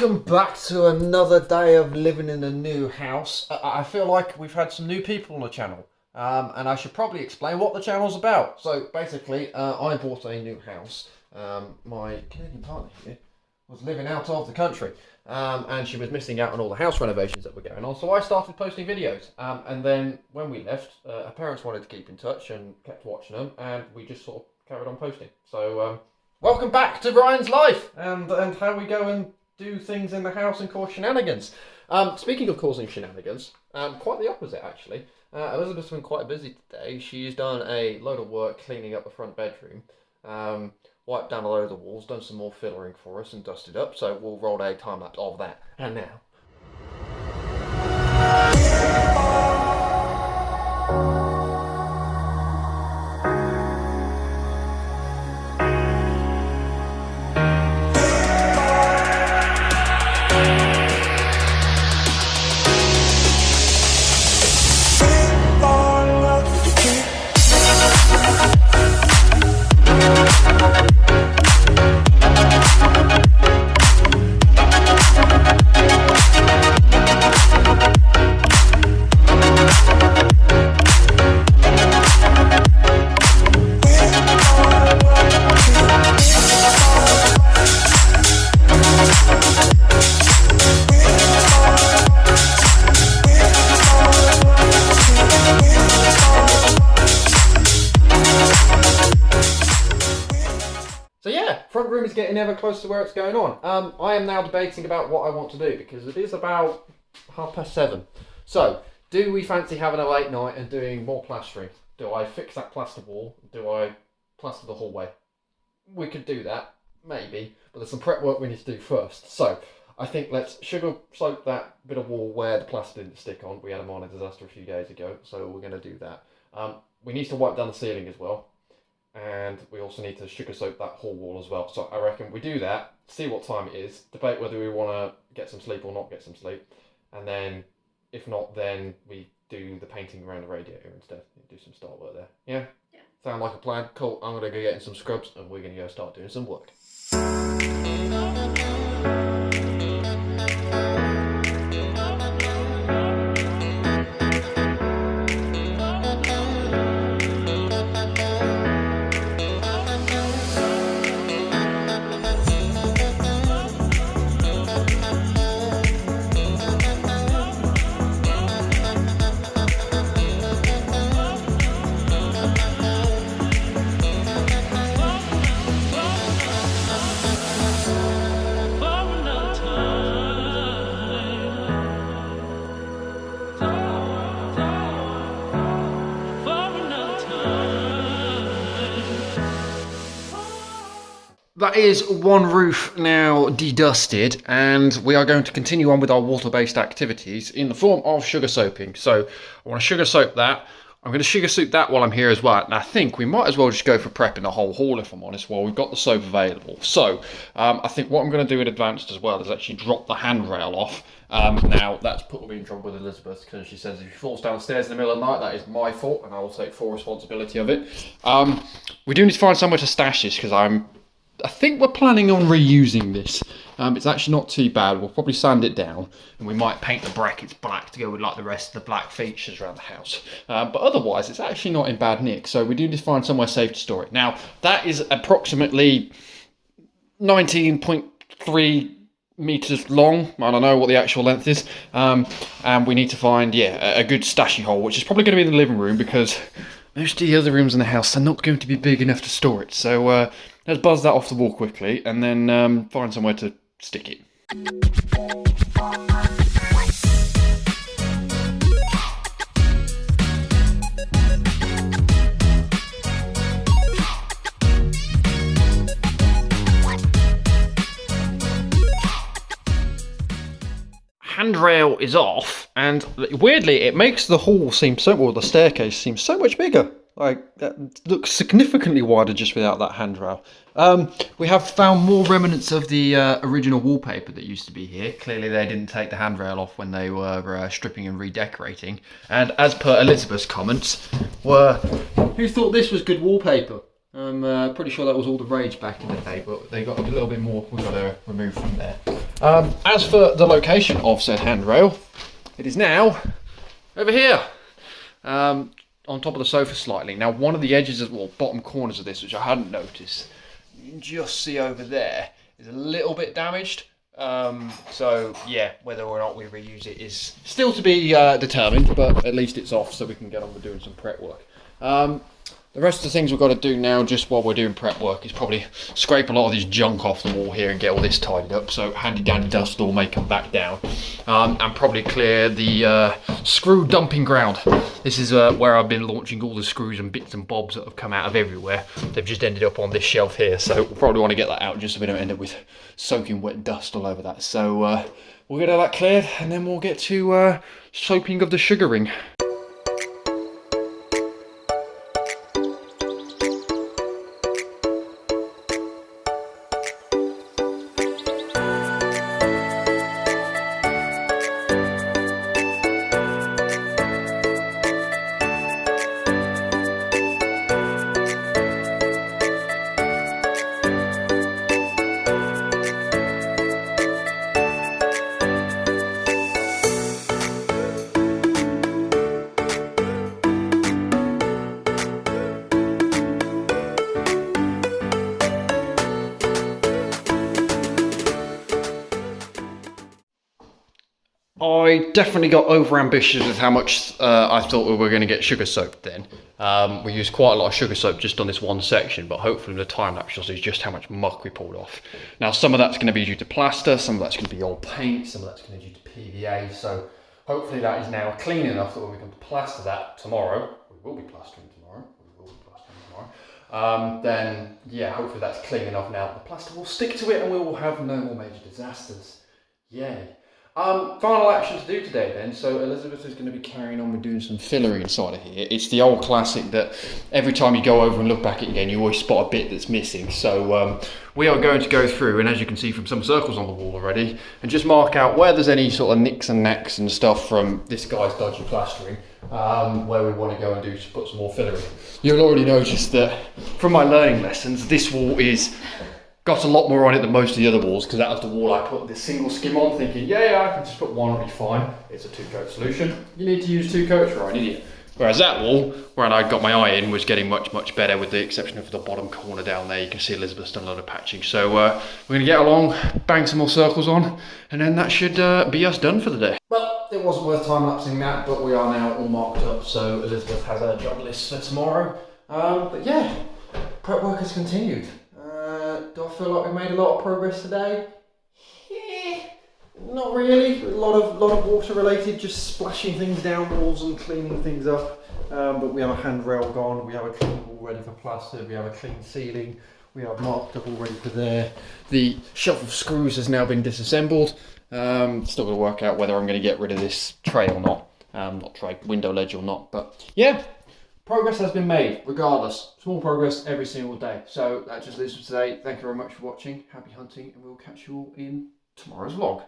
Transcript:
Welcome back to another day of living in a new house. I feel like we've had some new people on the channel, and I should probably explain what the channel's about. So basically, I bought a new house. My Canadian partner here was living out of the country, and she was missing out on all the house renovations that were going on. So I started posting videos, and then when we left, her parents wanted to keep in touch and kept watching them, and we just sort of carried on posting. So welcome back to Ryan's life, and how we go and do things in the house and cause shenanigans. Speaking of causing shenanigans, quite the opposite actually. Elizabeth's been quite busy today. She's done a load of work cleaning up the front bedroom, wiped down a load of the walls, done some more fillering for us and dusted up, so we'll roll a time lapse of that. And now. Front room is getting ever closer to where it's going on. I am now debating about what I want to do because it is about 7:30. So, do we fancy having a late night and doing more plastering? Do I fix that plaster wall? Do I plaster the hallway? We could do that, maybe, but there's some prep work we need to do first. So, I think let's sugar soak that bit of wall where the plaster didn't stick on. We had a minor disaster a few days ago, so we're going to do that. We need to wipe down the ceiling as well. And we also need to sugar soak that whole wall as well. So I reckon we do that, see what time it is, debate whether we want to get some sleep or not get some sleep, and then if not, then we do the painting around the radiator instead. Do some start work there. Yeah? Yeah. Sound like a plan? Cool. I'm going to go get in some scrubs and we're going to go start doing some work. That is one roof now dedusted, and we are going to continue on with our water-based activities in the form of sugar soaping. So I want to sugar soap that. I'm going to sugar soap that while I'm here as well. And I think we might as well just go for prepping the whole hall, if I'm honest, while we've got the soap available. So I think what I'm going to do in advance as well is actually drop the handrail off. Now, that's put me in trouble with Elizabeth because she says if she falls down the stairs in the middle of the night, that is my fault, and I will take full responsibility of it. We do need to find somewhere to stash this because I think we're planning on reusing this. It's actually not too bad. We'll probably sand it down and we might paint the brackets black to go with like the rest of the black features around the house. But otherwise, it's actually not in bad nick. So we do need to find somewhere safe to store it. Now, that is approximately 19.3 meters long. I don't know what the actual length is. And we need to find, a good stashy hole, which is probably going to be in the living room because most of the other rooms in the house are not going to be big enough to store it. So let's buzz that off the wall quickly and then find somewhere to stick it. Handrail is off, and weirdly it makes the hall seem the staircase seem so much bigger. Like, that looks significantly wider just without that handrail. We have found more remnants of the original wallpaper that used to be here. Clearly they didn't take the handrail off when they were stripping and redecorating. And as per Elizabeth's comments, who thought this was good wallpaper? I'm pretty sure that was all the rage back in the day, but they got a little bit more we've got to remove from there. As for the location of said handrail, it is now over here, on top of the sofa slightly. Now, one of the edges, bottom corners of this, which I hadn't noticed, you can just see over there, is a little bit damaged. So yeah, whether or not we reuse it is still to be determined, but at least it's off so we can get on with doing some prep work. The rest of the things we've got to do now, just while we're doing prep work, is probably scrape a lot of this junk off the wall here and get all this tidied up, so handy dandy dust all may come back down. And probably clear the screw dumping ground. This is where I've been launching all the screws and bits and bobs that have come out of everywhere. They've just ended up on this shelf here, so we'll probably want to get that out just so we don't end up with soaking wet dust all over that. So we'll get all that cleared, and then we'll get to soaping of the sugaring. I definitely got over ambitious with how much I thought we were going to get sugar soaked then. We used quite a lot of sugar soap just on this one section, but hopefully in the time lapse you'll see just how much muck we pulled off. Now some of that's going to be due to plaster, some of that's going to be old paint, some of that's going to be due to PVA, so hopefully that is now clean enough that we can plaster that tomorrow. We will be plastering tomorrow. Then yeah, hopefully that's clean enough now that the plaster will stick to it and we will have no more major disasters. Yay. Final action to do today then, so Elizabeth is going to be carrying on with doing some fillery inside of here. It's the old classic that every time you go over and look back at it again, you always spot a bit that's missing. So we are going to go through, and as you can see from some circles on the wall already, and just mark out where there's any sort of nicks and knacks and stuff from this guy's dodgy plastering, where we want to go and do to put some more fillery. You'll already notice that from my learning lessons, this wall is got a lot more on it than most of the other walls, because that was the wall I put this single skim on, thinking, yeah, I can just put one, it'll be fine. It's a 2-coat solution. You need to use 2 coats, you're an idiot. Whereas that wall, where I got my eye in, was getting much, much better, with the exception of the bottom corner down there. You can see Elizabeth's done a lot of patching. So we're going to get along, bang some more circles on, and then that should be us done for the day. Well, it wasn't worth time-lapsing that, but we are now all marked up, so Elizabeth has her job list for tomorrow. But yeah, prep work has continued. Do I feel like we made a lot of progress today? Not really. A lot of water related, just splashing things down walls and cleaning things up. But we have a handrail gone, we have a clean wall ready for plaster, we have a clean ceiling, we have marked up all ready for there. The shelf of screws has now been disassembled. Still got to work out whether I'm going to get rid of this tray or not. Not tray, window ledge or not. But yeah, progress has been made, regardless. Small progress every single day. So that just leaves us today. Thank you very much for watching. Happy hunting, and we'll catch you all in tomorrow's vlog.